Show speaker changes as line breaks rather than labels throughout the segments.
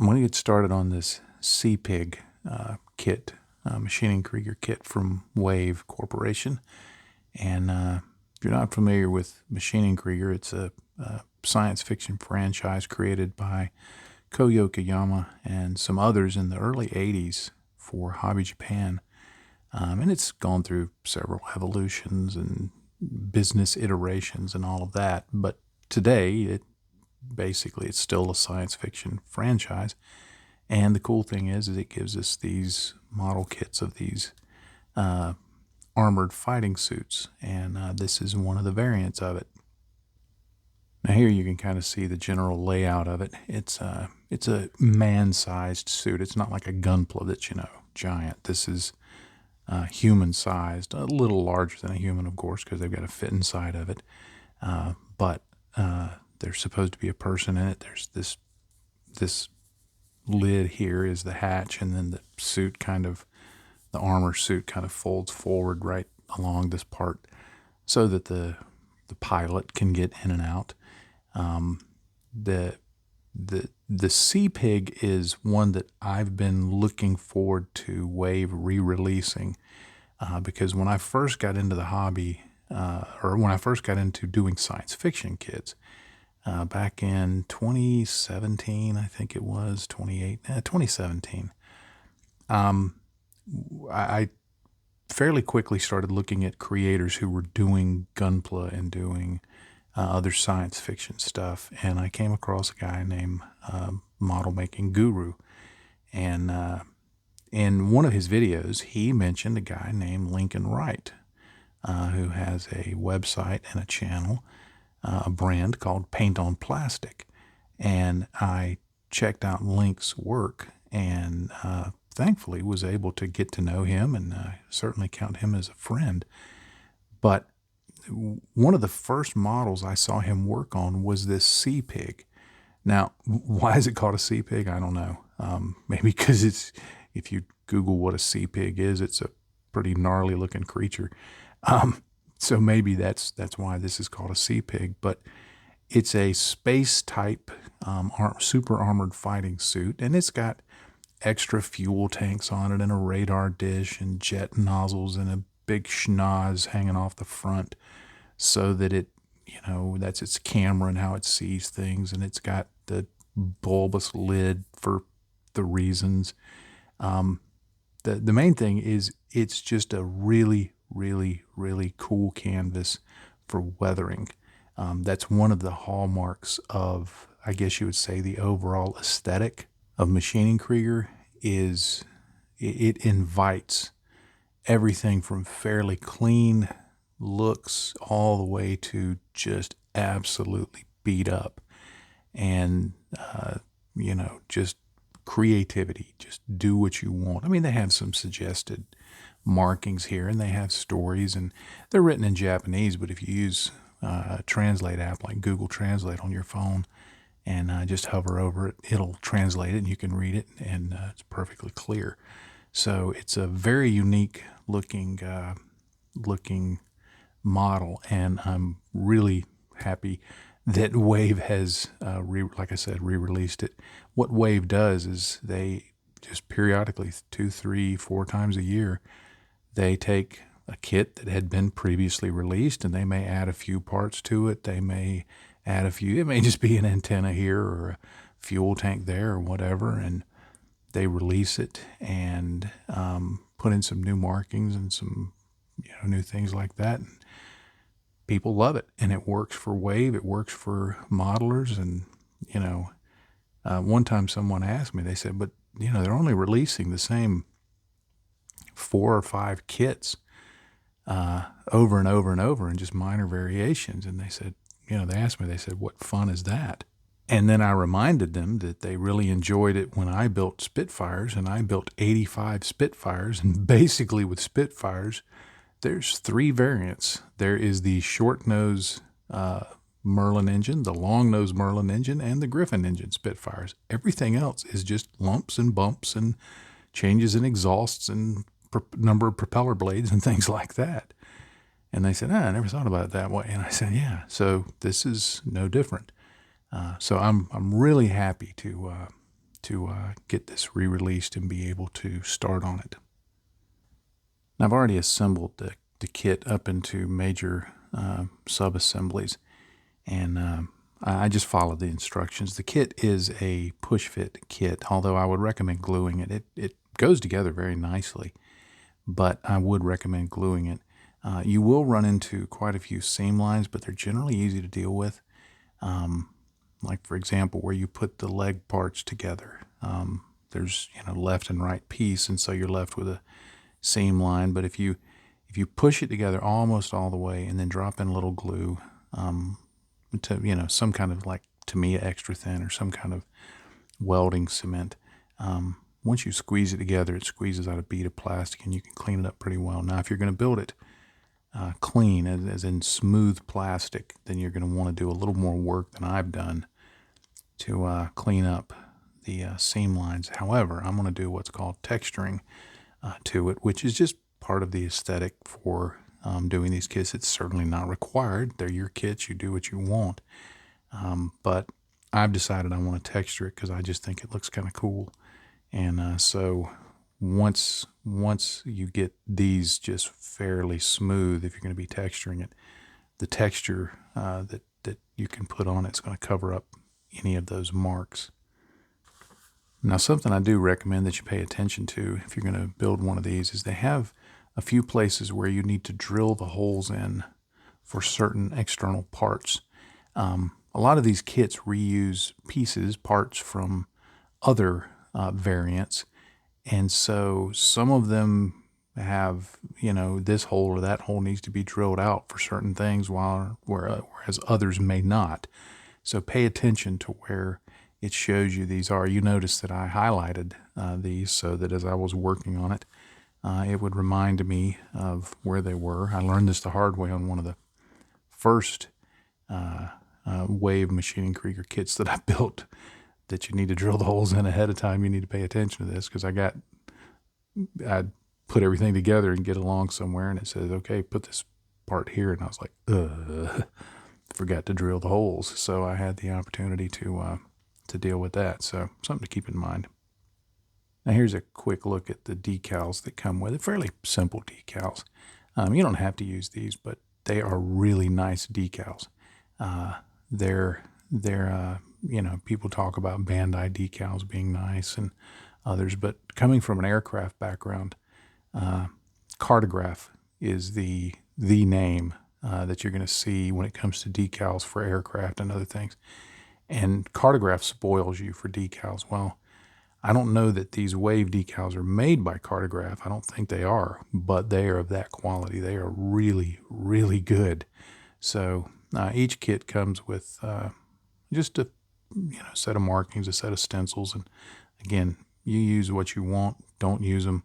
I'm going to get started on this Seapig kit, machining Krieger kit from Wave Corporation. And if you're not familiar with machining Krieger, it's a science fiction franchise created by Ko Yokoyama and some others in the early 80s for Hobby Japan. And it's gone through several evolutions and business iterations and all of that. But today, it's still a science fiction franchise. And the cool thing is it gives us these model kits of these armored fighting suits. And this is one of the variants of it. Now here you can kind of see the general layout of it. It's a man-sized suit. It's not like a gunpla that's, giant. This is human-sized, a little larger than a human, of course, because they've got to fit inside of it. But there's supposed to be a person in it. There's this lid here is the hatch, and then the armor suit kind of folds forward right along this part so that the pilot can get in and out. The Seapig is one that I've been looking forward to Wave re-releasing because when I first got into the hobby, or when I first got into doing science fiction kits, back in 2017, I think it was 2017. I fairly quickly started looking at creators who were doing Gunpla and doing other science fiction stuff, and I came across a guy named Model Making Guru, and in one of his videos, he mentioned a guy named Lincoln Wright, who has a website and a channel, a brand called Paint on Plastic. And I checked out Link's work and thankfully was able to get to know him and certainly count him as a friend. But one of the first models I saw him work on was this Seapig. Now, why is it called a Seapig? I don't know. Maybe because if you Google what a Seapig is, it's a pretty gnarly looking creature. So maybe that's why this is called a Seapig, but it's a space type super armored fighting suit, and it's got extra fuel tanks on it and a radar dish and jet nozzles and a big schnoz hanging off the front so that it, that's its camera and how it sees things, and it's got the bulbous lid for the reasons. The main thing is it's just a really, really, really cool canvas for weathering. That's one of the hallmarks of, I guess you would say, the overall aesthetic of machining Krieger is it invites everything from fairly clean looks all the way to just absolutely beat up and, just creativity. Just do what you want. I mean, they have some suggested markings here, and they have stories, and they're written in Japanese, but if you use a translate app like Google Translate on your phone and just hover over it, it'll translate it and you can read it, and it's perfectly clear. So it's a very unique looking model, and I'm really happy that Wave has, like I said, re-released it. What Wave does is they just periodically 2, 3, 4 times a year, they take a kit that had been previously released and they may add a few parts to it. They may add it may just be an antenna here or a fuel tank there or whatever, and they release it and put in some new markings and some new things like that. And people love it, and it works for Wave. It works for modelers, and one time someone asked me, they said, but they're only releasing the same 4 or 5 kits over and over and over and just minor variations. And they said, they asked me, they said, what fun is that? And then I reminded them that they really enjoyed it when I built Spitfires, and I built 85 Spitfires. And basically with Spitfires, there's 3 variants. There is the short nose Merlin engine, the long nose Merlin engine, and the Griffin engine Spitfires. Everything else is just lumps and bumps and changes in exhausts and number of propeller blades and things like that. And they said, I never thought about it that way. And I said, yeah, so this is no different. So I'm really happy to get this re-released and be able to start on it. Now, I've already assembled the kit up into major sub-assemblies, and I just followed the instructions. The kit is a push-fit kit, although I would recommend gluing it. It goes together very nicely, but I would recommend gluing it. You will run into quite a few seam lines, but they're generally easy to deal with. Like, for example, where you put the leg parts together. There's left and right piece, and so you're left with a seam line. But if you push it together almost all the way and then drop in a little glue, to some kind of like Tamiya extra thin or some kind of welding cement, once you squeeze it together, it squeezes out a bead of plastic and you can clean it up pretty well. Now, if you're going to build it clean, as in smooth plastic, then you're going to want to do a little more work than I've done to clean up the seam lines. However, I'm going to do what's called texturing to it, which is just part of the aesthetic for doing these kits. It's certainly not required. They're your kits. You do what you want. But I've decided I want to texture it because I just think it looks kind of cool. And so once you get these just fairly smooth, if you're going to be texturing it, the texture that you can put on it's going to cover up any of those marks. Now, something I do recommend that you pay attention to if you're going to build one of these is they have a few places where you need to drill the holes in for certain external parts. A lot of these kits reuse parts from other variants, and so some of them have, this hole or that hole needs to be drilled out for certain things, whereas others may not. So pay attention to where it shows you these are. You notice that I highlighted these so that as I was working on it, it would remind me of where they were. I learned this the hard way on one of the first wave machining Krieger kits that I built, that you need to drill the holes in ahead of time. You need to pay attention to this because I'd put everything together and get along somewhere and it says, okay, put this part here. And I was like, forgot to drill the holes. So I had the opportunity to deal with that. So something to keep in mind. Now here's a quick look at the decals that come with it. Fairly simple decals. You don't have to use these, but they are really nice decals. They're people talk about Bandai decals being nice and others, but coming from an aircraft background, Cartograph is the name that you're going to see when it comes to decals for aircraft and other things. And Cartograph spoils you for decals. Well, I don't know that these wave decals are made by Cartograph. I don't think they are, but they are of that quality. They are really, really good. So each kit comes with just a set of markings, a set of stencils, and again, you use what you want. Don't use them.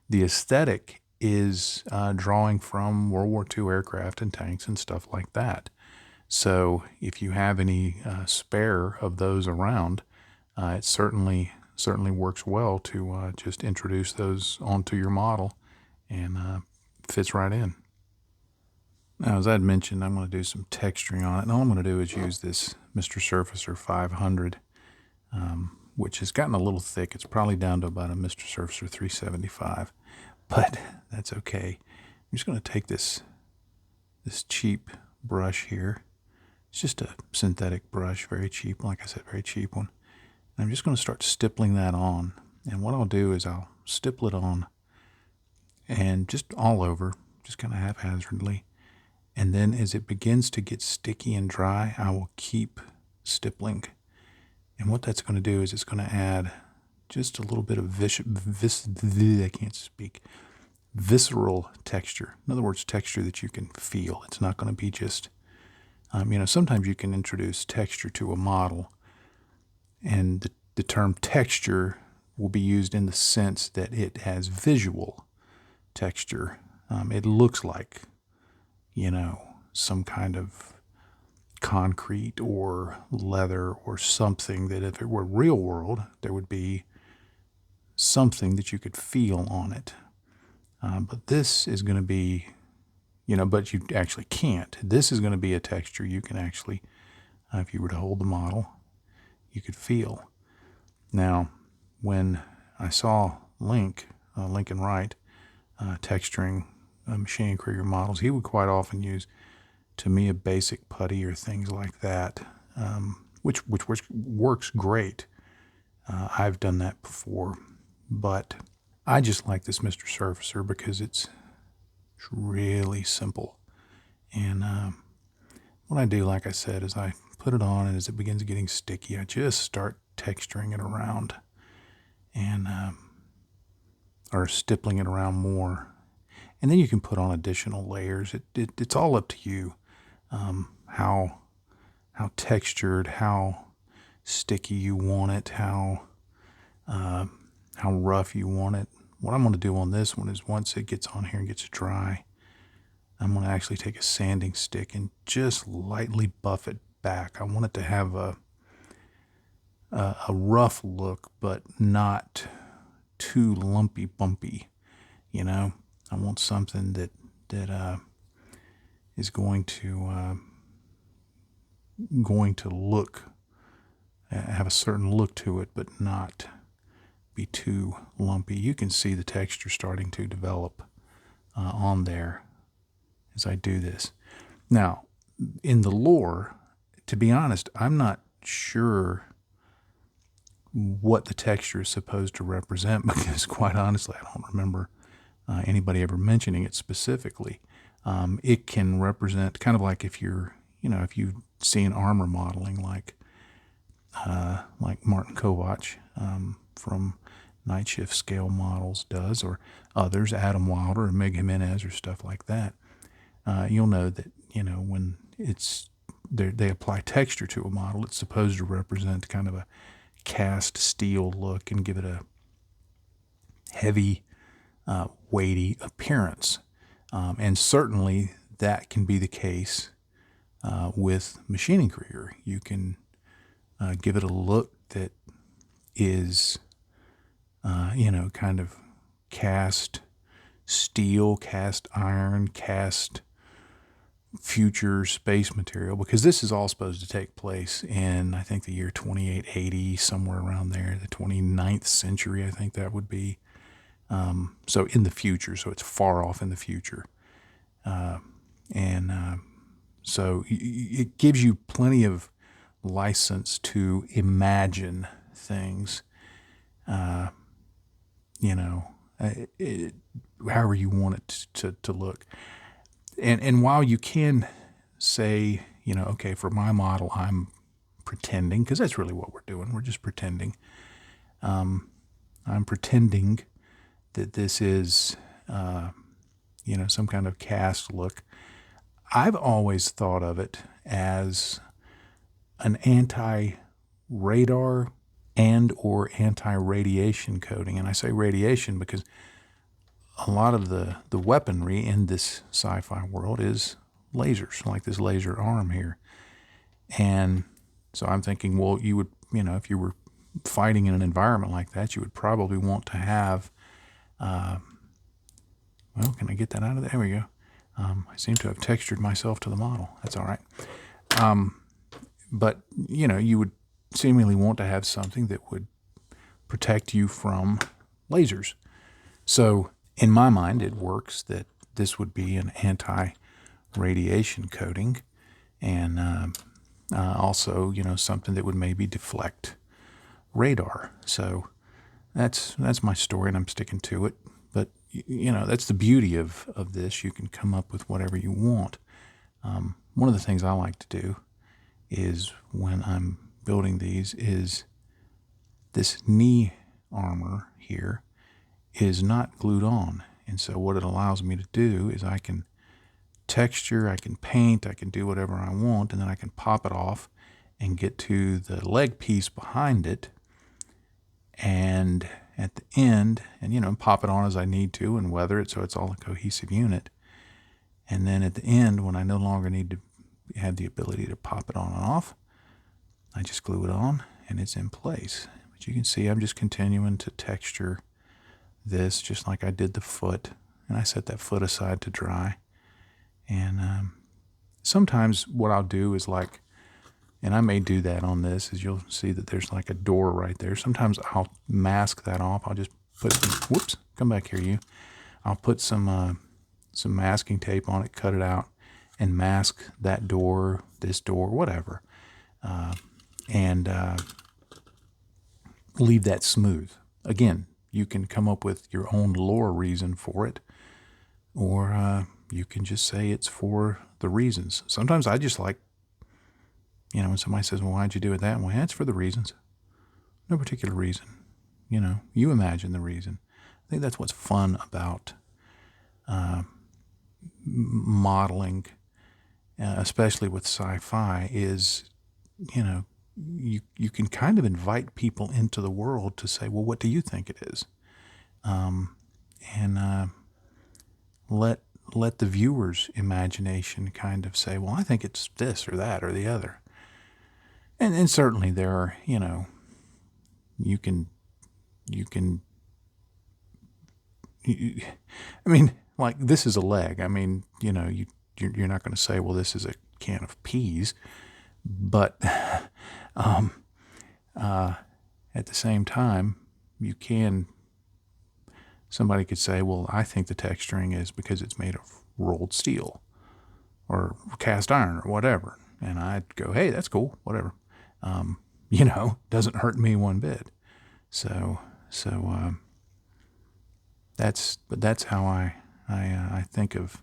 The aesthetic is drawing from World War II aircraft and tanks and stuff like that. So if you have any spare of those around, it certainly works well to just introduce those onto your model, and fits right in. Now, as I had mentioned, I'm going to do some texturing on it, and all I'm going to do is use this Mr. Surfacer 500, which has gotten a little thick. It's probably down to about a Mr. Surfacer 375, but that's okay. I'm just going to take this cheap brush here. It's just a synthetic brush, very cheap, like I said, very cheap one. And I'm just going to start stippling that on. And what I'll do is I'll stipple it on and just all over, just kind of haphazardly. And then as it begins to get sticky and dry, I will keep stippling. And what that's going to do is it's going to add just a little bit of visceral texture. In other words, texture that you can feel. It's not going to be just, sometimes you can introduce texture to a model, and the term texture will be used in the sense that it has visual texture. It looks like, some kind of concrete or leather or something that if it were real world, there would be something that you could feel on it. But this is going to be, but you actually can't. This is going to be a texture you can actually, if you were to hold the model, you could feel. Now, when I saw Lincoln Wright, texturing Machine Krieger models, he would quite often use Tamiya basic putty or things like that, which works great. I've done that before, but I just like this Mr. Surfacer because it's really simple. And what I do, like I said, is I put it on, and as it begins getting sticky, I just start texturing it around and or stippling it around more. And then you can put on additional layers. It's all up to you, how textured, how sticky you want it, how rough you want it. What I'm going to do on this one is once it gets on here and gets dry, I'm going to actually take a sanding stick and just lightly buff it back. I want it to have a rough look, but not too lumpy bumpy. You know, I want something that is going to look, have a certain look to it, but not be too lumpy. You can see the texture starting to develop on there as I do this. Now, in the lore, to be honest, I'm not sure what the texture is supposed to represent, because quite honestly, I don't remember anybody ever mentioning it specifically. It can represent kind of like if you've seen armor modeling like Martin Kovac from Night Shift Scale Models does, or others, Adam Wilder or Meg Jimenez or stuff like that. You'll know that, when they apply texture to a model, it's supposed to represent kind of a cast steel look and give it a heavy, weighty appearance. And certainly that can be the case with Machining Krieger. You can give it a look that is, kind of cast steel, cast iron, cast future space material, because this is all supposed to take place in, I think, the year 2880, somewhere around there, the 29th century, I think that would be. So in the future, so it's far off in the future. So it gives you plenty of license to imagine things, however you want it to look. And while you can say, okay, for my model, I'm pretending, because that's really what we're doing. We're just pretending. I'm pretending that this is, some kind of cast look. I've always thought of it as an anti-radar and or anti-radiation coating. And I say radiation because a lot of the weaponry in this sci-fi world is lasers, like this laser arm here. And so I'm thinking, well, you would, if you were fighting in an environment like that, you would probably want to have, can I get that out of there? There we go. I seem to have textured myself to the model. That's all right. But, you would seemingly want to have something that would protect you from lasers. So in my mind, it works that this would be an anti-radiation coating, and also, something that would maybe deflect radar. So that's my story, and I'm sticking to it. But, that's the beauty of this. You can come up with whatever you want. One of the things I like to do is when I'm building these is this knee armor here is not glued on. And so what it allows me to do is I can texture, I can paint, I can do whatever I want, and then I can pop it off and get to the leg piece behind it, and at the end, and pop it on as I need to and weather it so it's all a cohesive unit. And then at the end, when I no longer need to have the ability to pop it on and off, I just glue it on and it's in place. But you can see I'm just continuing to texture this just like I did the foot, and I set that foot aside to dry. And sometimes what I'll do is, like, And I may do that on this, as you'll see that there's like a door right there. Sometimes I'll mask that off. I'll just put some, whoops, come back here, you. I'll put some masking tape on it, cut it out, and mask that door, this door, whatever. And leave that smooth. Again, you can come up with your own lore reason for it, or you can just say it's for the reasons. Sometimes I just like, when somebody says, well, why'd you do it that way? That's for the reasons. No particular reason. You imagine the reason. I think that's what's fun about modeling, especially with sci-fi, is, you can kind of invite people into the world to say, well, what do you think it is? And let the viewer's imagination kind of say, well, I think it's this or that or the other. And certainly there are, you can, I mean, like, this is a leg. I mean, you're not going to say, well, this is a can of peas, but at the same time, somebody could say, well, I think the texturing is because it's made of rolled steel or cast iron or whatever. And I'd go, hey, that's cool, whatever. Doesn't hurt me one bit. So that's how I think of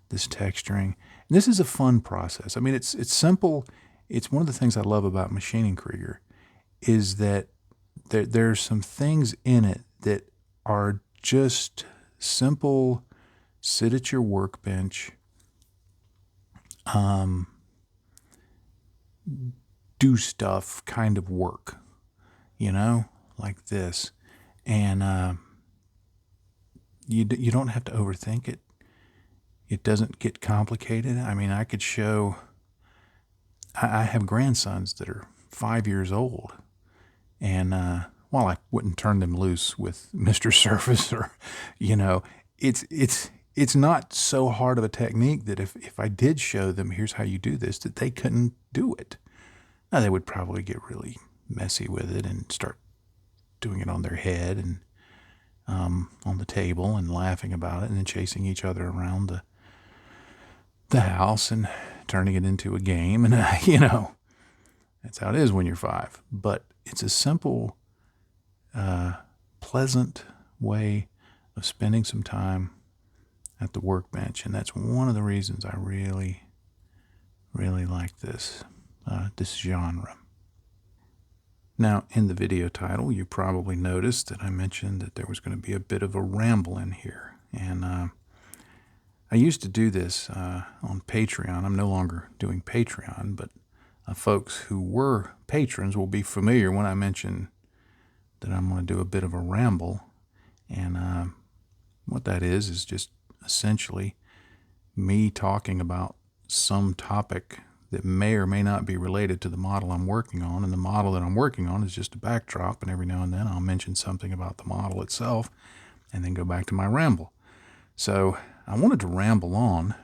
this texturing. And this is a fun process. I mean, it's simple. It's one of the things I love about machining Krieger is that there's some things in it that are just simple, sit at your workbench, do stuff kind of work, like this. And you don't have to overthink it. It doesn't get complicated. I mean, I could show, I have grandsons that are 5 years old, and while I wouldn't turn them loose with Mr. Surface or, it's not so hard of a technique that if I did show them, here's how you do this, that they couldn't do it. Now, they would probably get really messy with it and start doing it on their head and on the table and laughing about it and then chasing each other around the house and turning it into a game. And, that's how it is when you're 5. But it's a simple, pleasant way of spending some time at the workbench. And that's one of the reasons I really, really like this genre. Now, in the video title, you probably noticed that I mentioned that there was going to be a bit of a ramble in here. And I used to do this on Patreon. I'm no longer doing Patreon, but folks who were patrons will be familiar when I mention that I'm going to do a bit of a ramble. And what that is just essentially me talking about some topic that may or may not be related to the model I'm working on. And the model that I'm working on is just a backdrop, and every now and then I'll mention something about the model itself and then go back to my ramble. So I wanted to ramble on,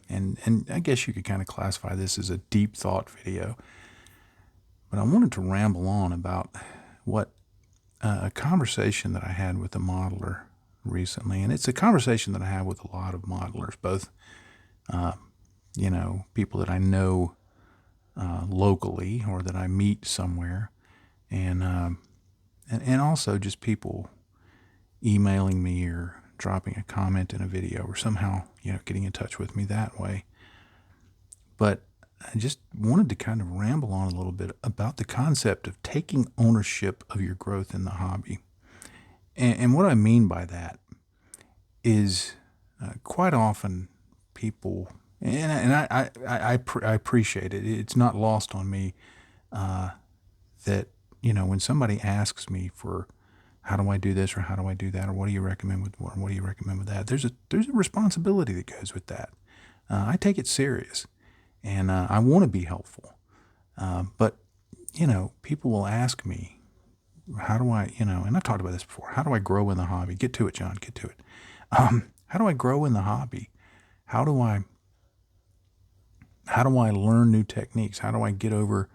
and I guess you could kind of classify this as a deep thought video, but I wanted to ramble on about what a conversation that I had with a modeler recently. And it's a conversation that I have with a lot of modelers, both people that I know locally or that I meet somewhere, and also just people emailing me or dropping a comment in a video or somehow getting in touch with me that way. But I just wanted to kind of ramble on a little bit about the concept of taking ownership of your growth in the hobby. And what I mean by that is quite often people, and I appreciate it. It's not lost on me that, when somebody asks me for how do I do this or how do I do that or what do you recommend with what do you recommend with that, there's a responsibility that goes with that. I take it serious, and I want to be helpful. But, people will ask me, how do I, and I've talked about this before, how do I grow in the hobby? Get to it, John, get to it. How do I grow in the hobby? How do I How do I learn new techniques? How do I get over,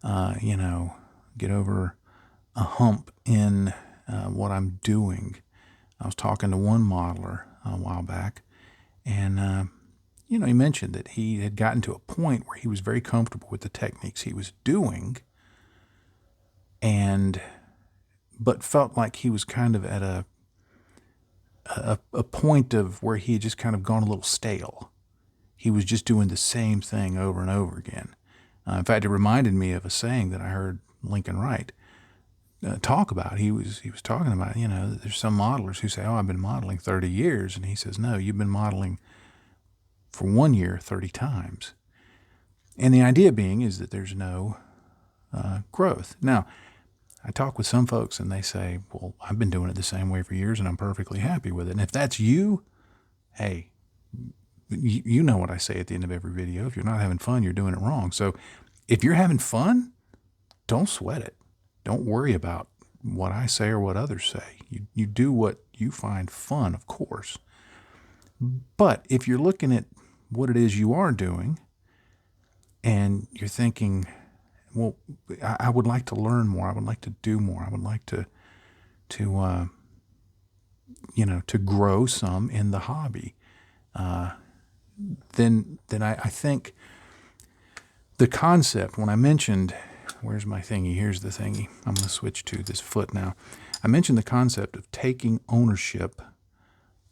get over a hump in what I'm doing? I was talking to one modeler a while back, and he mentioned that he had gotten to a point where he was very comfortable with the techniques he was doing, but felt like he was kind of at a point of where he had just kind of gone a little stale. He was just doing the same thing over and over again. In fact, it reminded me of a saying that I heard Lincoln Wright talk about. He was talking about, there's some modelers who say, "Oh, I've been modeling 30 years," and he says, "No, you've been modeling for 1 year 30 times." And the idea being is that there's no growth. Now, I talk with some folks and they say, "Well, I've been doing it the same way for years and I'm perfectly happy with it." And if that's you, hey, you know what I say at the end of every video. If you're not having fun, you're doing it wrong. So if you're having fun, don't sweat it. Don't worry about what I say or what others say. You do what you find fun, of course. But if you're looking at what it is you are doing and you're thinking, well, I would like to learn more. I would like to do more. I would like to grow some in the hobby. Then I think the concept, when I mentioned, where's my thingy? Here's the thingy. I'm going to switch to this foot now. I mentioned the concept of taking ownership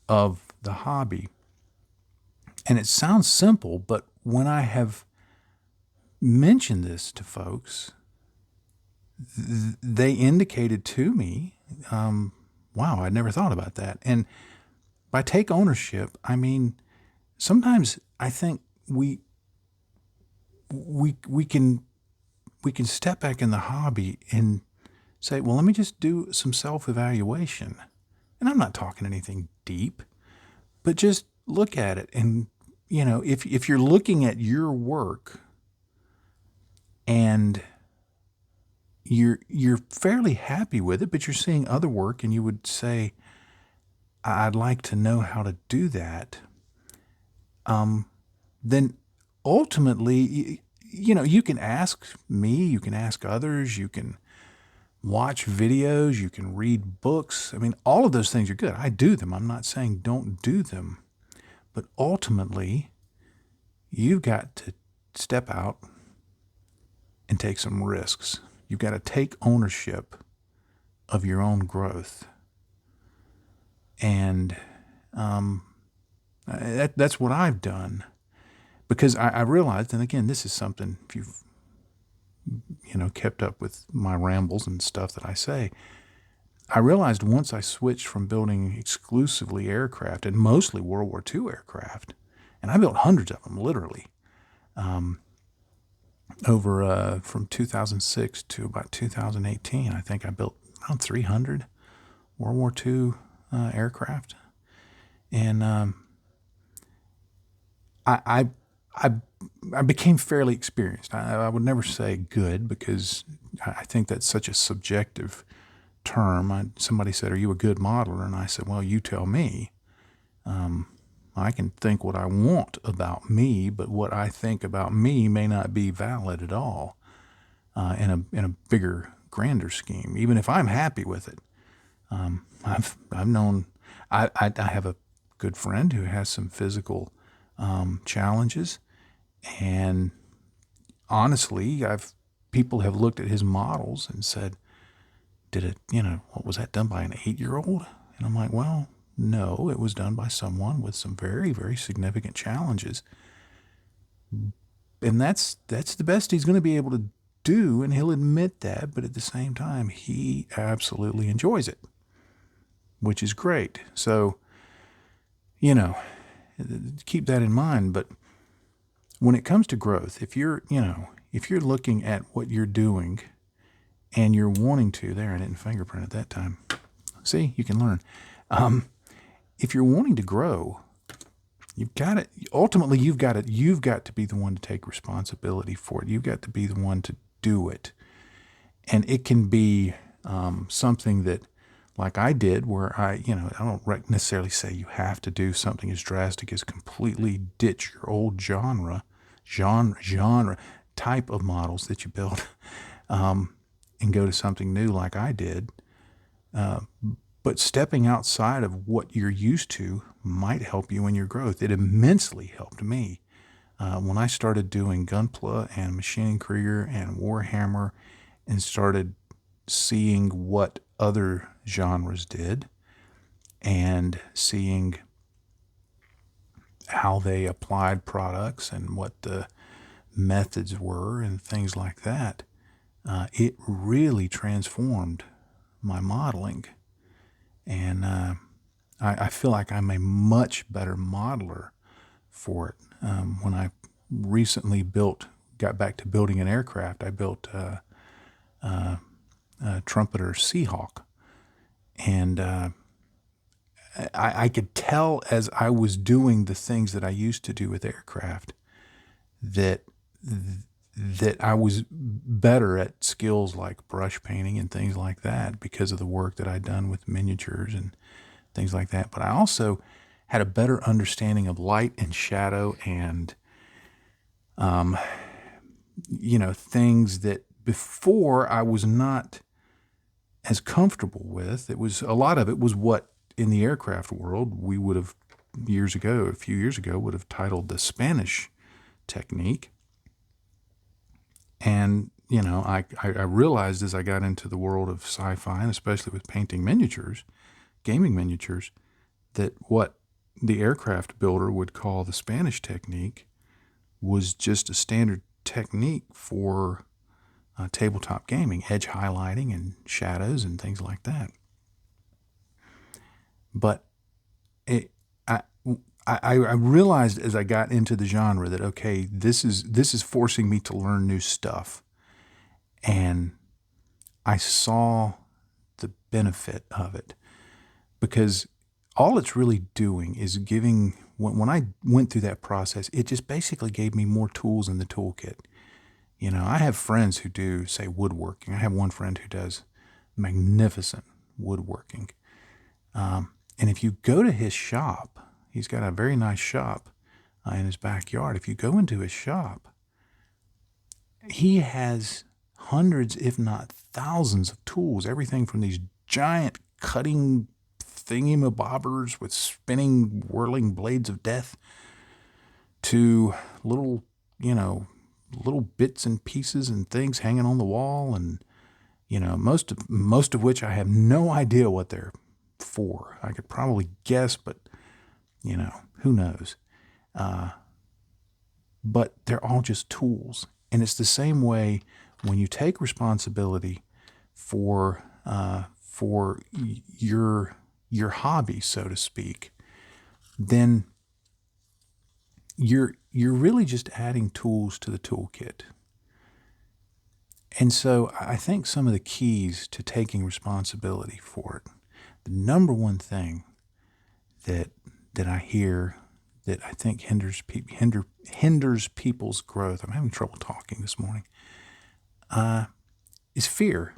of the hobby. And it sounds simple, but when I have mentioned this to folks, they indicated to me, wow, I'd never thought about that. And by take ownership, I mean, sometimes I think we can step back in the hobby and say, well, let me just do some self-evaluation. And I'm not talking anything deep, but just look at it. And, if you're looking at your work and you're fairly happy with it, but you're seeing other work and you would say, I'd like to know how to do that. Then ultimately, you can ask me, you can ask others, you can watch videos, you can read books. I mean, all of those things are good. I do them. I'm not saying don't do them. But ultimately, you've got to step out and take some risks. You've got to take ownership of your own growth. And that's what I've done. Because I realized, and again, this is something, if you've kept up with my rambles and stuff that I say, I realized once I switched from building exclusively aircraft and mostly World War II aircraft, and I built hundreds of them, literally, over from 2006 to about 2018, I think I built around 300 World War II aircraft. And I became fairly experienced. I would never say good because I think that's such a subjective term. Somebody said, "Are you a good modeler?" And I said, "Well, you tell me. I can think what I want about me, but what I think about me may not be valid at all in a bigger, grander scheme. Even if I'm happy with it, I've known I have a good friend who has some physical challenges, and honestly, people have looked at his models and said, what was that done by an 8-year-old? And I'm like, well, no, it was done by someone with some very, very significant challenges. And that's the best he's going to be able to do, and he'll admit that, but at the same time, he absolutely enjoys it, which is great. So, keep that in mind. But when it comes to growth, if you're looking at what you're doing and you're wanting to, there, I didn't fingerprint at that time. See, you can learn. If you're wanting to grow, you've got to be the one to take responsibility for it. You've got to be the one to do it. And it can be something that, like I did, where I don't necessarily say you have to do something as drastic as completely ditch your old genre. genre type of models that you build, and go to something new like I did. But stepping outside of what you're used to might help you in your growth. It immensely helped me. When I started doing Gunpla and Machining Krieger and Warhammer and started seeing what other genres did and seeing how they applied products and what the methods were and things like that, it really transformed my modeling. And I feel like I'm a much better modeler for it. When I recently got back to building an aircraft, I built a Trumpeter Seahawk. And I could tell as I was doing the things that I used to do with aircraft that I was better at skills like brush painting and things like that because of the work that I'd done with miniatures and things like that. But I also had a better understanding of light and shadow and, things that before I was not as comfortable with. It was, a lot of it was what in the aircraft world we would have a few years ago, would have titled the Spanish technique. And, I realized as I got into the world of sci-fi, and especially with painting miniatures, gaming miniatures, that what the aircraft builder would call the Spanish technique was just a standard technique for tabletop gaming, edge highlighting and shadows and things like that. But I realized as I got into the genre that, okay, this is forcing me to learn new stuff. And I saw the benefit of it, because all it's really doing is giving, when I went through that process, it just basically gave me more tools in the toolkit. I have friends who do, say, woodworking. I have one friend who does magnificent woodworking. And if you go to his shop, he's got a very nice shop in his backyard. If you go into his shop, he has hundreds, if not thousands, of tools. Everything from these giant cutting thingy-mabobbers with spinning, whirling blades of death to little, little bits and pieces and things hanging on the wall, and most of which I have no idea what they're for. I could probably guess, but who knows? But they're all just tools. And it's the same way when you take responsibility for your hobby, so to speak, then you're really just adding tools to the toolkit. And so I think some of the keys to taking responsibility for it, the number one thing that I hear that I think hinders people's growth, I'm having trouble talking this morning, is fear,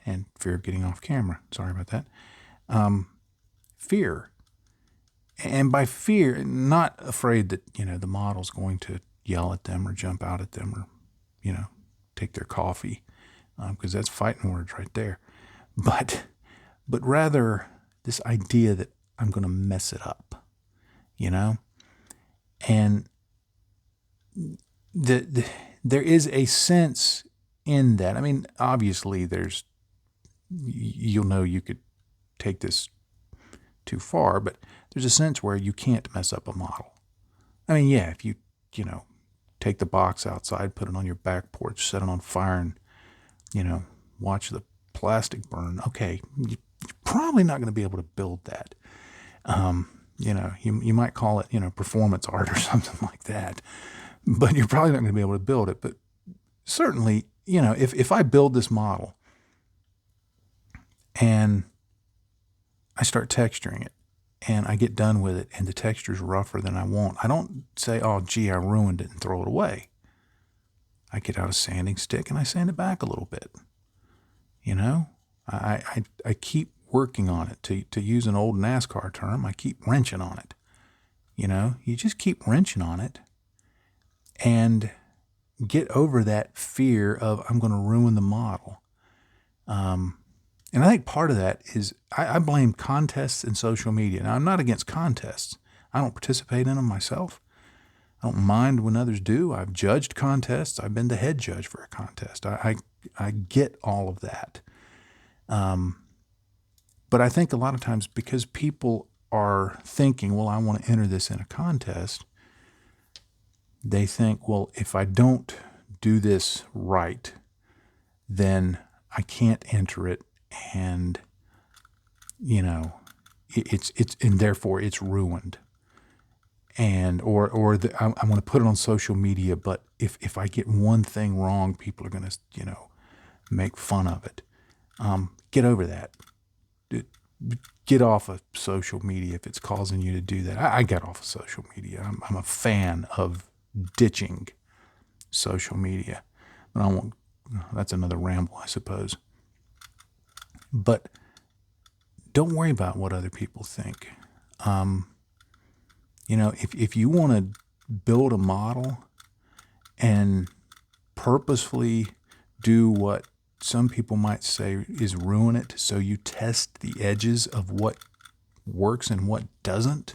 and fear of getting off camera. Sorry about that. Fear. And by fear, not afraid that, the model's going to yell at them or jump out at them or, take their coffee, because that's fighting words right there. But rather this idea that I'm going to mess it up, and there is a sense in that. I mean, obviously you could take this too far, but there's a sense where you can't mess up a model. I mean, yeah, if you take the box outside, put it on your back porch, set it on fire, and, watch the plastic burn, okay, you're probably not going to be able to build that. You might call it, performance art or something like that, but you're probably not going to be able to build it. But certainly, if I build this model and I start texturing it and I get done with it and the texture's rougher than I want, I don't say, oh, gee, I ruined it, and throw it away. I get out a sanding stick and I sand it back a little bit. I keep working on it. To use an old NASCAR term, I keep wrenching on it. You just keep wrenching on it. and get over that fear of I'm going to ruin the model. And I think part of that is I blame contests and social media. Now, I'm not against contests. I don't participate in them myself. I don't mind when others do. I've judged contests. I've been the head judge for a contest. I get all of that. But I think a lot of times because people are thinking, well, I want to enter this in a contest, they think, well, if I don't do this right, then I can't enter it, and it's and therefore it's ruined. And I want to put it on social media, but if I get one thing wrong, people are going to make fun of it. Get over that. Get off of social media if it's causing you to do that. I got off of social media. I'm a fan of ditching social media, but that's another ramble, I suppose. But don't worry about what other people think. If you want to build a model and purposefully do what some people might say is ruin it, so you test the edges of what works and what doesn't,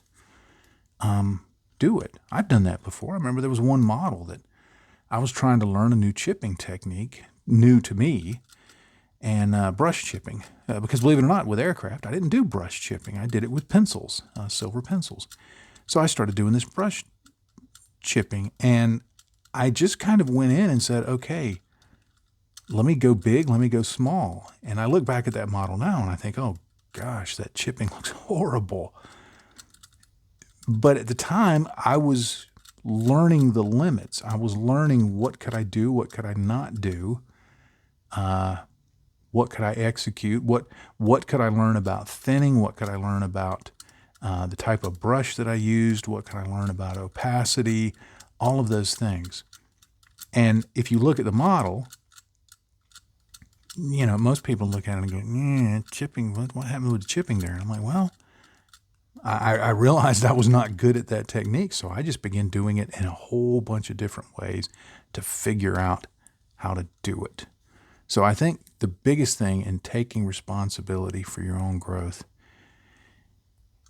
do it. I've done that before. I remember there was one model that I was trying to learn a new chipping technique, new to me, and brush chipping. Because believe it or not, with aircraft, I didn't do brush chipping. I did it with pencils, silver pencils. So I started doing this brush chipping, and I just kind of went in and said, okay, let me go big, let me go small. And I look back at that model now and I think, oh gosh, that chipping looks horrible. But at the time, I was learning the limits. I was learning what could I do, what could I not do, what could I execute, what could I learn about thinning, what could I learn about the type of brush that I used, what could I learn about opacity, all of those things. And if you look at the model, most people look at it and go, chipping, what happened with the chipping there? And I'm like, well, I realized I was not good at that technique, so I just began doing it in a whole bunch of different ways to figure out how to do it. So I think the biggest thing in taking responsibility for your own growth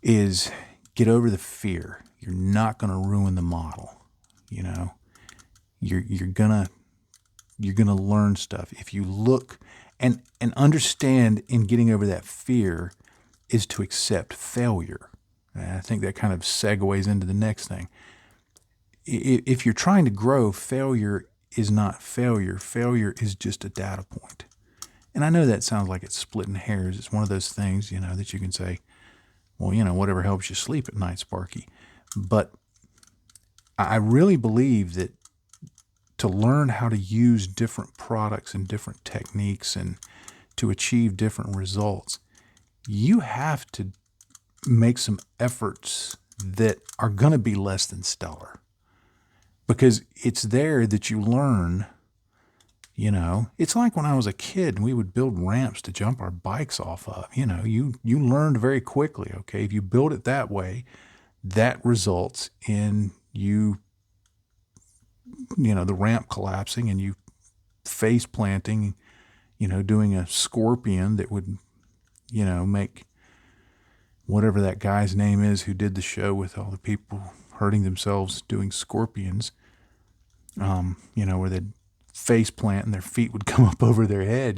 is get over the fear. You're not going to ruin the model. You're gonna learn stuff if you look and understand. In getting over that fear is to accept failure. And I think that kind of segues into the next thing. If you're trying to grow, failure is not failure. Failure is just a data point. And I know that sounds like it's splitting hairs. It's one of those things, that you can say, well, whatever helps you sleep at night, Sparky. But I really believe that to learn how to use different products and different techniques and to achieve different results, you have to make some efforts that are going to be less than stellar, because it's there that you learn. It's like when I was a kid and we would build ramps to jump our bikes off of. You learned very quickly, okay, if you build it that way, that results in the ramp collapsing and you face planting, doing a scorpion that would, make whatever that guy's name is who did the show with all the people hurting themselves doing scorpions, where they'd face plant and their feet would come up over their head,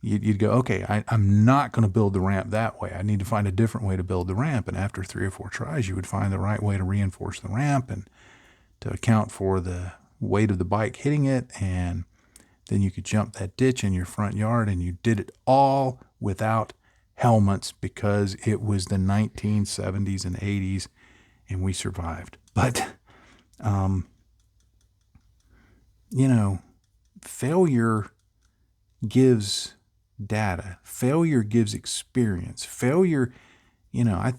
You'd go, okay, I'm not going to build the ramp that way. I need to find a different way to build the ramp. And after 3 or 4 tries, you would find the right way to reinforce the ramp and to account for the weight of the bike hitting it. And then you could jump that ditch in your front yard, and you did it all without helmets because it was the 1970s and 80s and we survived. But, failure gives data. Failure gives experience. Failure,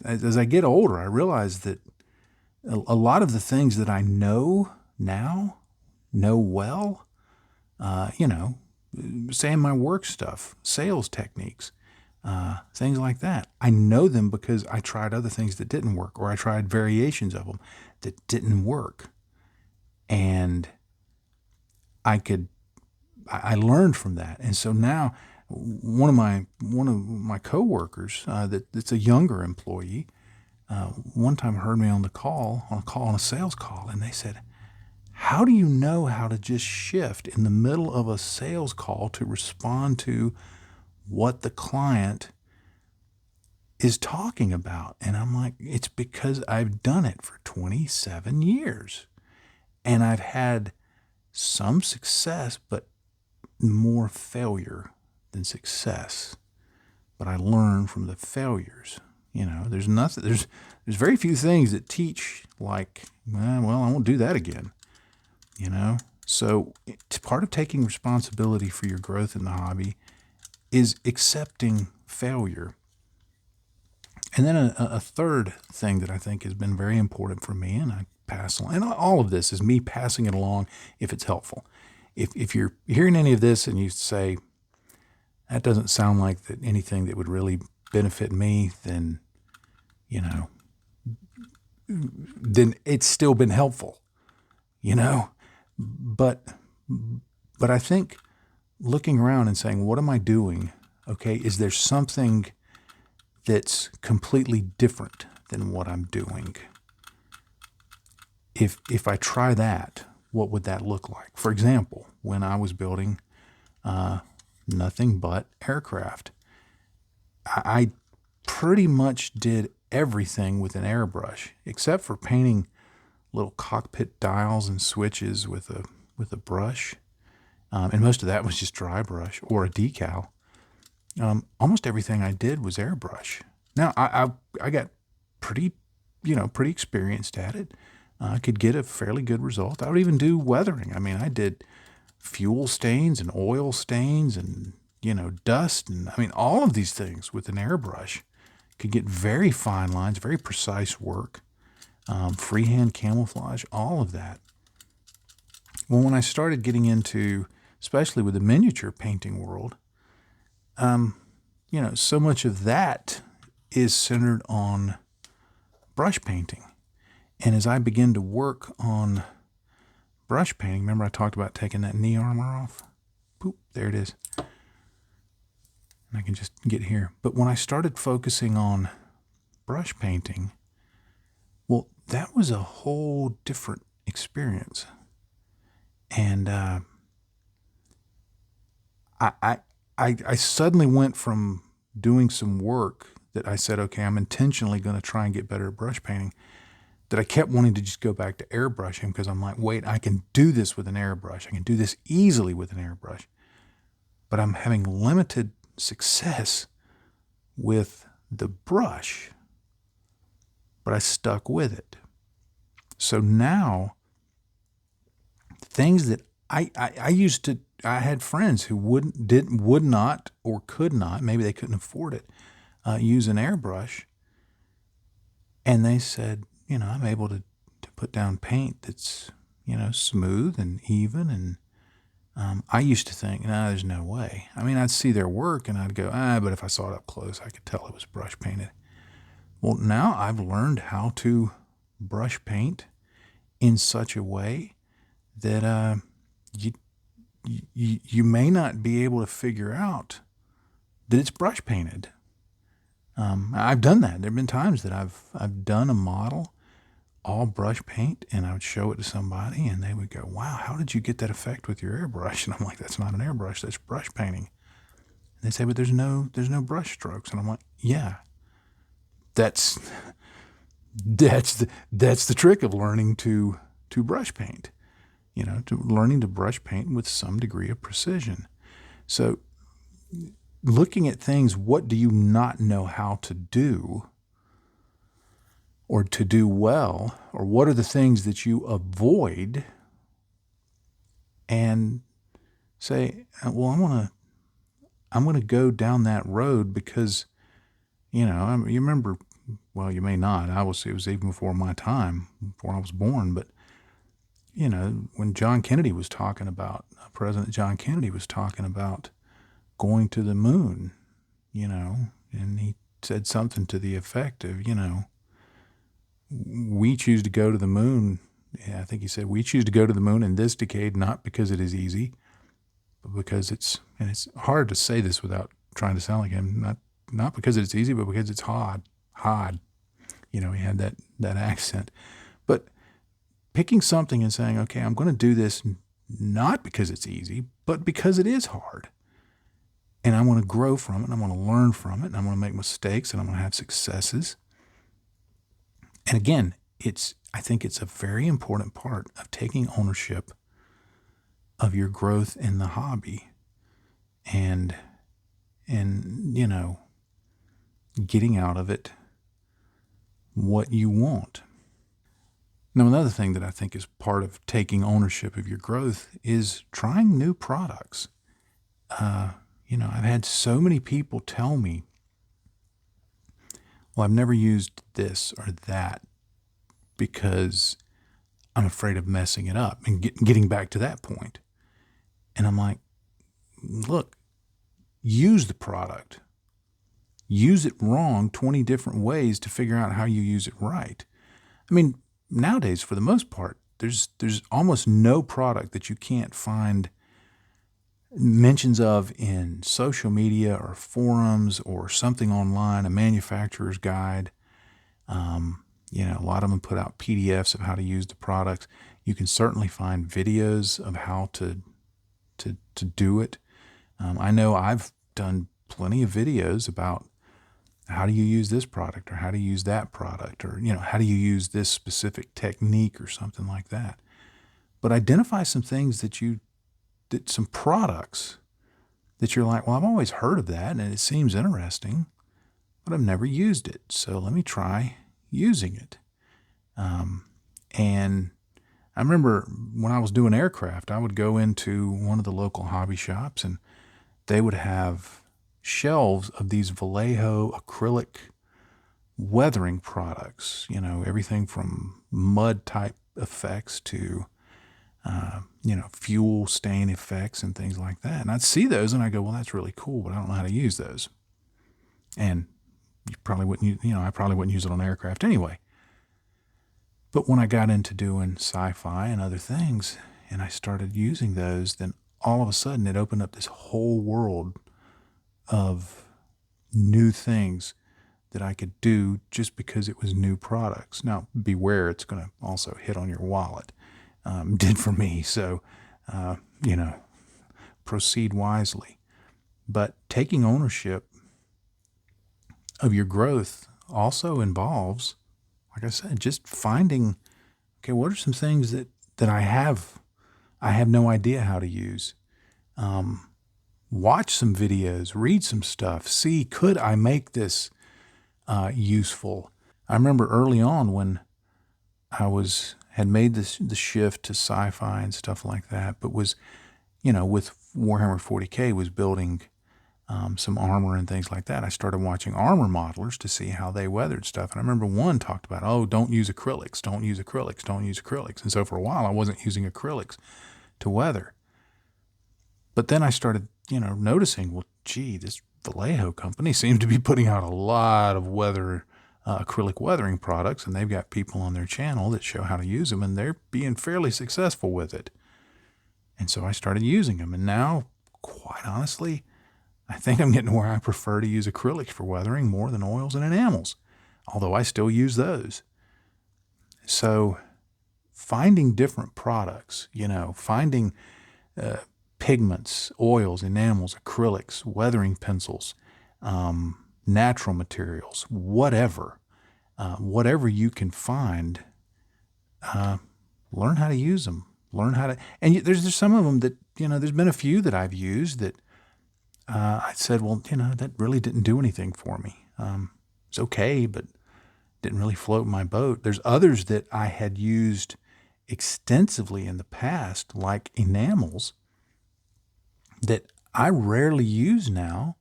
as I get older, I realize that a lot of the things that I know now, know well, say in my work stuff, sales techniques, things like that. I know them because I tried other things that didn't work, or I tried variations of them that didn't work. And I learned from that. And so now one of my coworkers that's a younger employee one time heard me on a sales call, and they said, "How do you know how to just shift in the middle of a sales call to respond to what the client is talking about?" And I'm like, "It's because I've done it for 27 years, and I've had some success, but more failure than success. But I learn from the failures. There's very few things that teach like, well, I won't do that again. So it's part of taking responsibility for your growth in the hobby is accepting failure. And then a third thing that I think has been very important for me, and I pass along, and all of this is me passing it along if it's helpful. If you're hearing any of this and you say, that doesn't sound like anything that would really benefit me, then it's still been helpful, But I think looking around and saying, what am I doing? Okay, is there something that's completely different than what I'm doing? If I try that, what would that look like? For example, when I was building nothing but aircraft, I pretty much did everything with an airbrush, except for painting little cockpit dials and switches with a brush, and most of that was just dry brush or a decal. Almost everything I did was airbrush. Now I got pretty experienced at it. I could get a fairly good result. I would even do weathering. I mean, I did fuel stains and oil stains and dust, and all of these things with an airbrush. Could get very fine lines, very precise work, freehand camouflage, all of that. Well, when I started getting into, especially with the miniature painting world, so much of that is centered on brush painting. And as I begin to work on brush painting, remember I talked about taking that knee armor off? Boop, there it is. And I can just get here. But when I started focusing on brush painting, well, that was a whole different experience. And I suddenly went from doing some work that I said, okay, I'm intentionally going to try and get better at brush painting, that I kept wanting to just go back to airbrushing because I'm like, wait, I can do this with an airbrush. I can do this easily with an airbrush. But I'm having limited success with the brush. But I stuck with it. So now, things that I used to, I had friends who would not or could not, maybe they couldn't afford it, use an airbrush. And they said, I'm able to put down paint that's, smooth and even. And I used to think, no, there's no way. I'd see their work and I'd go, but if I saw it up close, I could tell it was brush painted. Well, now I've learned how to brush paint in such a way that you may not be able to figure out that it's brush painted. I've done that. There have been times that I've done a model all brush paint, and I would show it to somebody, and they would go, "Wow, how did you get that effect with your airbrush?" And I'm like, "That's not an airbrush. That's brush painting." And they say, "But there's no brush strokes." And I'm like, "Yeah, that's the trick of learning to brush paint. To learning to brush paint with some degree of precision." So, looking at things, what do you not know how to do or to do well, or what are the things that you avoid, and say, well, I'm going to go down that road because, you remember, well, you may not. It was even before my time, before I was born, but when President John Kennedy was talking about going to the moon, and he said something to the effect of, we choose to go to the moon I think he said, we choose to go to the moon in this decade, not because it is easy, but because and it's hard to say this without trying to sound like him, not because it's easy, but because it's hard. He had that accent. But picking something and saying, okay, I'm going to do this not because it's easy, but because it is hard. And I want to grow from it, and I want to learn from it, and I want to make mistakes, and I want to have successes. And again, I think it's a very important part of taking ownership of your growth in the hobby and getting out of it what you want. Now, another thing that I think is part of taking ownership of your growth is trying new products. I've had so many people tell me, well, I've never used this or that because I'm afraid of messing it up and getting back to that point. And I'm like, look, use the product. Use it wrong 20 different ways to figure out how you use it right. I mean, nowadays, for the most part, there's almost no product that you can't find mentions of in social media or forums or something online, a manufacturer's guide. A lot of them put out PDFs of how to use the products. You can certainly find videos of how to do it. I know I've done plenty of videos about how do you use this product or how to use that product or, how do you use this specific technique or something like that. But identify some things some products that you're like, well, I've always heard of that and it seems interesting, but I've never used it. So let me try using it. And I remember when I was doing aircraft, I would go into one of the local hobby shops and they would have shelves of these Vallejo acrylic weathering products, everything from mud type effects to, fuel stain effects and things like that. And I'd see those and I go, well, that's really cool, but I don't know how to use those. And you probably wouldn't, I probably wouldn't use it on aircraft anyway. But when I got into doing sci-fi and other things and I started using those, then all of a sudden it opened up this whole world of new things that I could do just because it was new products. Now, beware, it's going to also hit on your wallet. Did for me. So, proceed wisely. But taking ownership of your growth also involves, like I said, just finding, okay, what are some things that I have no idea how to use? Watch some videos, read some stuff, see, could I make this useful? I remember early on when I had made the shift to sci-fi and stuff like that, but was, with Warhammer 40K was building some armor and things like that. I started watching armor modelers to see how they weathered stuff. And I remember one talked about, don't use acrylics, don't use acrylics, don't use acrylics. And so for a while I wasn't using acrylics to weather. But then I started, noticing, well, gee, this Vallejo company seems to be putting out a lot of acrylic weathering products, and they've got people on their channel that show how to use them, and they're being fairly successful with it. And so I started using them, and now, quite honestly, I think I'm getting to where I prefer to use acrylics for weathering more than oils and enamels, although I still use those. So finding different products, finding pigments, oils, enamels, acrylics, weathering pencils, natural materials, whatever you can find, learn how to use them. Learn how to, and there's some of them that, there's been a few that I've used that I said, well, that really didn't do anything for me. It's okay, but didn't really float my boat. There's others that I had used extensively in the past, like enamels, that I rarely use now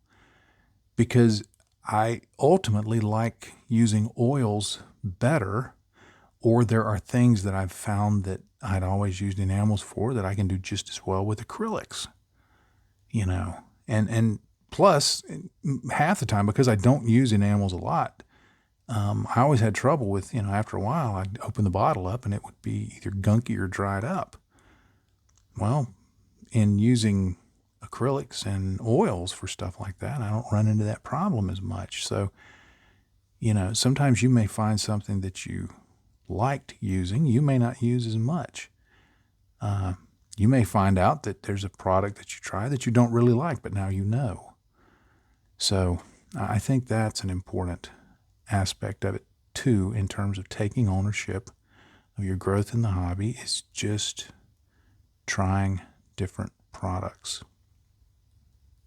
because I ultimately like using oils better, or there are things that I've found that I'd always used enamels for that I can do just as well with acrylics, and plus half the time, because I don't use enamels a lot, I always had trouble with, after a while, I'd open the bottle up and it would be either gunky or dried up. Well, in using acrylics and oils for stuff like that, I don't run into that problem as much. So, sometimes you may find something that you liked using, you may not use as much. You may find out that there's a product that you try that you don't really like, but now you know. So I think that's an important aspect of it too, in terms of taking ownership of your growth in the hobby, is just trying different products.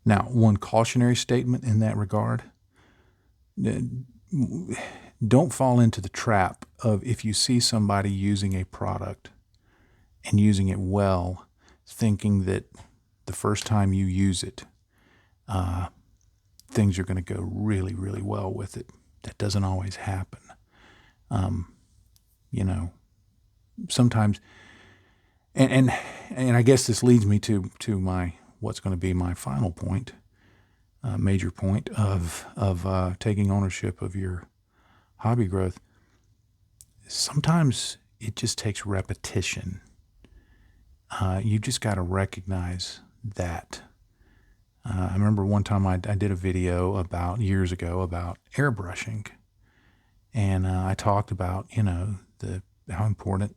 Now, one cautionary statement in that regard: don't fall into the trap of, if you see somebody using a product and using it well, thinking that the first time you use it, things are going to go really, really well with it. That doesn't always happen. Sometimes, and I guess this leads me to my, what's going to be my final point, major point of taking ownership of your hobby growth. Sometimes it just takes repetition. You just got to recognize that. I remember one time I did a video years ago about airbrushing, and I talked about how important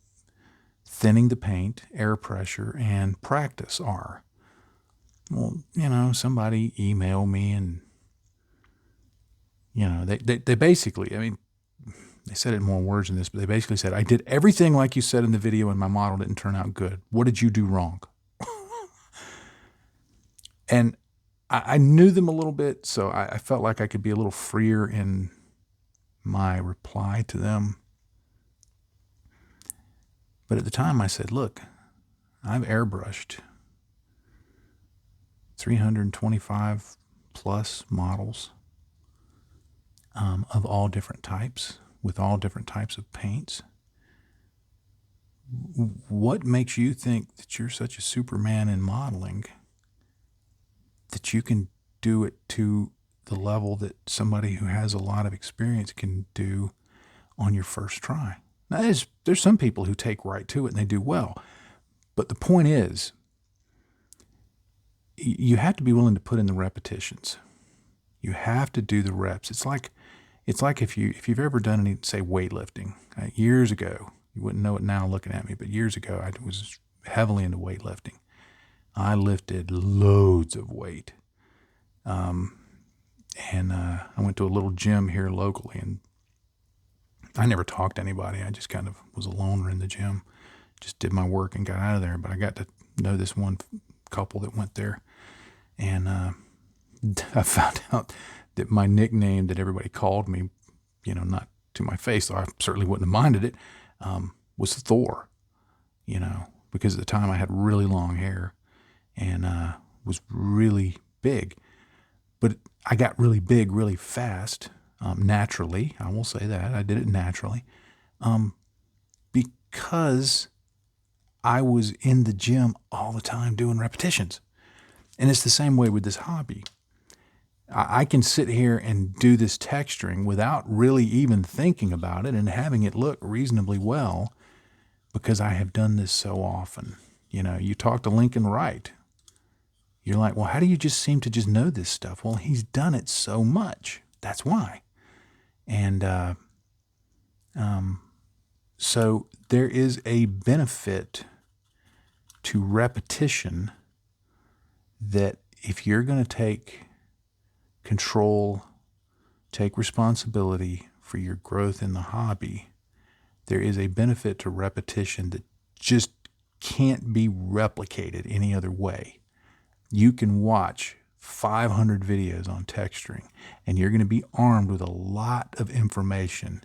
thinning the paint, air pressure, and practice are. Well, somebody emailed me, and they basically, I mean, they said it in more words than this, but they basically said, I did everything like you said in the video and my model didn't turn out good. What did you do wrong? And I knew them a little bit, so I felt like I could be a little freer in my reply to them. But at the time I said, look, I've airbrushed 325 plus models of all different types, with all different types of paints. What makes you think that you're such a Superman in modeling that you can do it to the level that somebody who has a lot of experience can do on your first try? Now, there's some people who take right to it and they do well. But the point is, you have to be willing to put in the repetitions. You have to do the reps. It's like if you've ever done any, say, weightlifting. Years ago, you wouldn't know it now looking at me, but years ago I was heavily into weightlifting. I lifted loads of weight. And I went to a little gym here locally, and I never talked to anybody. I just kind of was a loner in the gym, just did my work and got out of there. But I got to know this one couple that went there, and I found out that my nickname that everybody called me, not to my face, though I certainly wouldn't have minded it, was Thor, because at the time I had really long hair and was really big. But I got really big really fast, naturally. I will say that. I did it naturally, because I was in the gym all the time doing repetitions. And it's the same way with this hobby. I can sit here and do this texturing without really even thinking about it and having it look reasonably well, because I have done this so often. You talk to Lincoln Wright. You're like, well, how do you just seem to just know this stuff? Well, he's done it so much. That's why. And so there is a benefit to repetition, that if you're going to take control, take responsibility for your growth in the hobby, there is a benefit to repetition that just can't be replicated any other way. You can watch 500 videos on texturing, and you're going to be armed with a lot of information.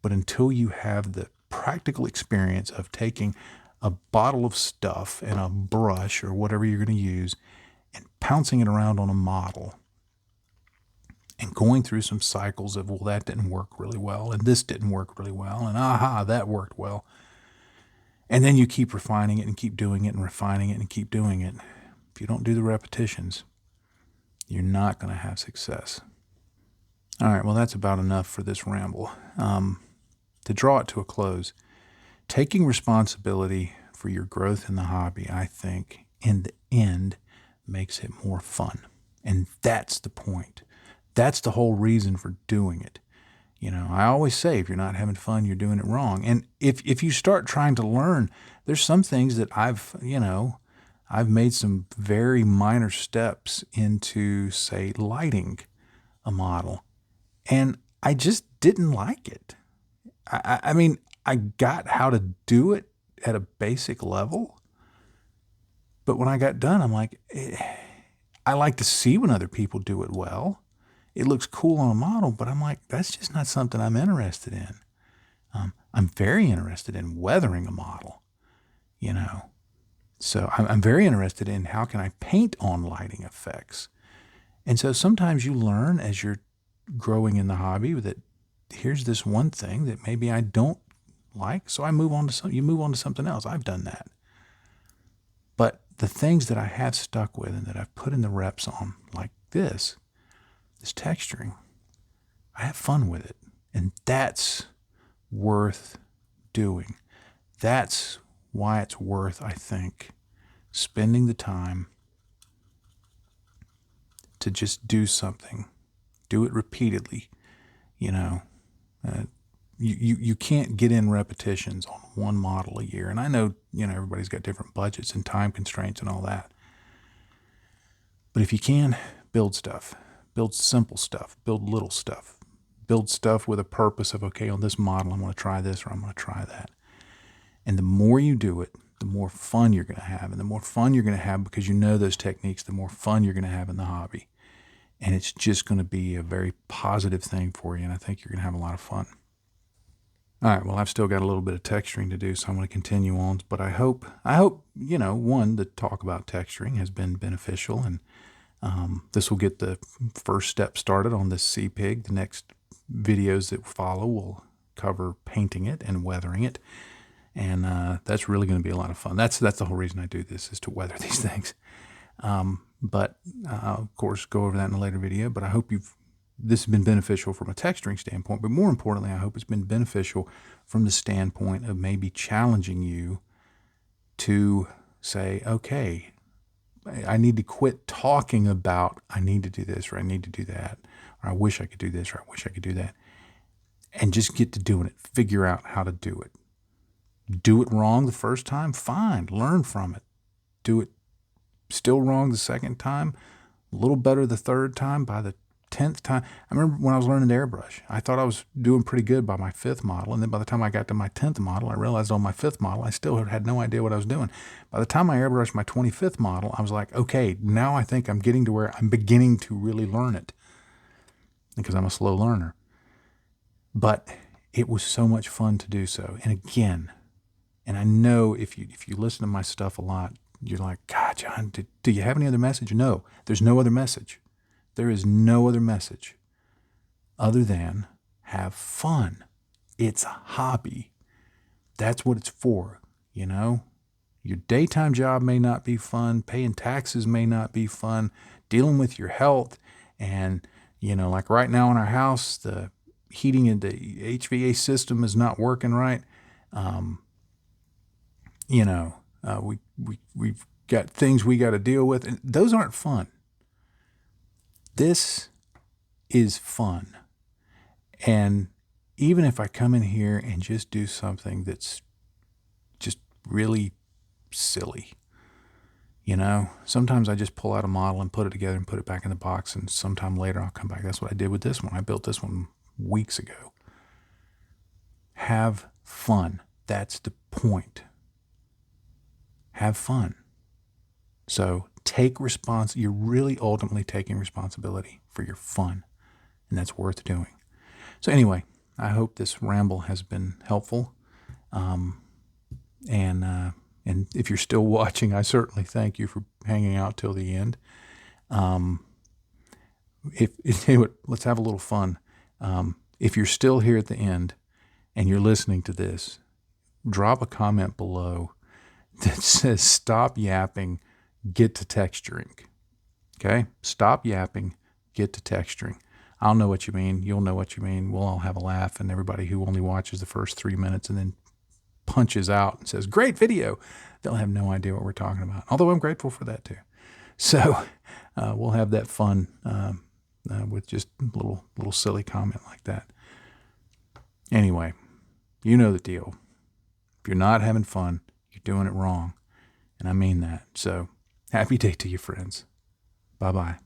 But until you have the practical experience of taking a bottle of stuff and a brush or whatever you're going to use and pouncing it around on a model and going through some cycles of, well, that didn't work really well, and this didn't work really well, and aha, that worked well. And then you keep refining it and keep doing it and refining it and keep doing it. If you don't do the repetitions, you're not going to have success. All right, well, that's about enough for this ramble. To draw it to a close, taking responsibility for your growth in the hobby, I think, in the end, makes it more fun. And that's the point. That's the whole reason for doing it. You know, I always say if you're not having fun, you're doing it wrong. And if you start trying to learn, there's some things that I've made some very minor steps into, say, lighting a model. And I just didn't like it. I mean, I got how to do it at a basic level. But when I got done, I'm like, I like to see when other people do it well. It looks cool on a model, but I'm like, that's just not something I'm interested in. I'm very interested in weathering a model, you know. So I'm very interested in how can I paint on lighting effects. And so sometimes you learn as you're growing in the hobby that here's this one thing that maybe I don't like, so I move on to you move on to something else. I've done that. But the things that I have stuck with and that I've put in the reps on, like this texturing, I have fun with it. And that's worth doing. That's why it's worth, I think, spending the time to just do something. Do it repeatedly. You know, you can't get in repetitions on one model a year. And I know, everybody's got different budgets and time constraints and all that. But if you can, build stuff. Build simple stuff. Build little stuff. Build stuff with a purpose of, okay, on this model, I'm going to try this or I'm going to try that. And the more you do it, the more fun you're going to have. And the more fun you're going to have because you know those techniques, the more fun you're going to have in the hobby. And it's just going to be a very positive thing for you. And I think you're going to have a lot of fun. All right, well, I've still got a little bit of texturing to do, so I'm going to continue on. But I hope, one, the talk about texturing has been beneficial. And this will get the first step started on this Seapig. The next videos that follow will cover painting it and weathering it. And that's really going to be a lot of fun. That's the whole reason I do this, is to weather these things. But I'll, of course, go over that in a later video. But I hope this has been beneficial from a texturing standpoint. But more importantly, I hope it's been beneficial from the standpoint of maybe challenging you to say, okay, I need to quit talking about I need to do this or I need to do that, or I wish I could do this or I wish I could do that, and just get to doing it. Figure out how to do it. Do it wrong the first time? Fine. Learn from it. Do it still wrong the second time? A little better the third time. By the 10th time, I remember when I was learning to airbrush, I thought I was doing pretty good by my 5th model. And then by the time I got to my 10th model, I realized on my 5th model, I still had no idea what I was doing. By the time I airbrushed my 25th model, I was like, okay, now I think I'm getting to where I'm beginning to really learn it, because I'm a slow learner. But it was so much fun to do so. And again, and I know if you listen to my stuff a lot, you're like, God, John, do you have any other message? No, there's no other message. There is no other message other than have fun. It's a hobby. That's what it's for, Your daytime job may not be fun. Paying taxes may not be fun. Dealing with your health and, like right now in our house, the heating and the HVAC system is not working right. We've got things we got to deal with, and those aren't fun. This is fun. And even if I come in here and just do something that's just really silly, sometimes I just pull out a model and put it together and put it back in the box, and sometime later I'll come back. That's what I did with this one. I built this one weeks ago. Have fun. That's the point. Have fun. So you're really ultimately taking responsibility for your fun, and that's worth doing. So anyway, I hope this ramble has been helpful. And if you're still watching, I certainly thank you for hanging out till the end. Let's have a little fun. If you're still here at the end and you're listening to this, drop a comment below that says, stop yapping, get to texturing. Okay? Stop yapping, get to texturing. I'll know what you mean. You'll know what you mean. We'll all have a laugh, and everybody who only watches the first 3 minutes and then punches out and says, "Great video," they'll have no idea what we're talking about. Although I'm grateful for that too. So we'll have that fun with just a little silly comment like that. Anyway, you know the deal. If you're not having fun, you're doing it wrong. And I mean that. So happy day to you, friends. Bye-bye.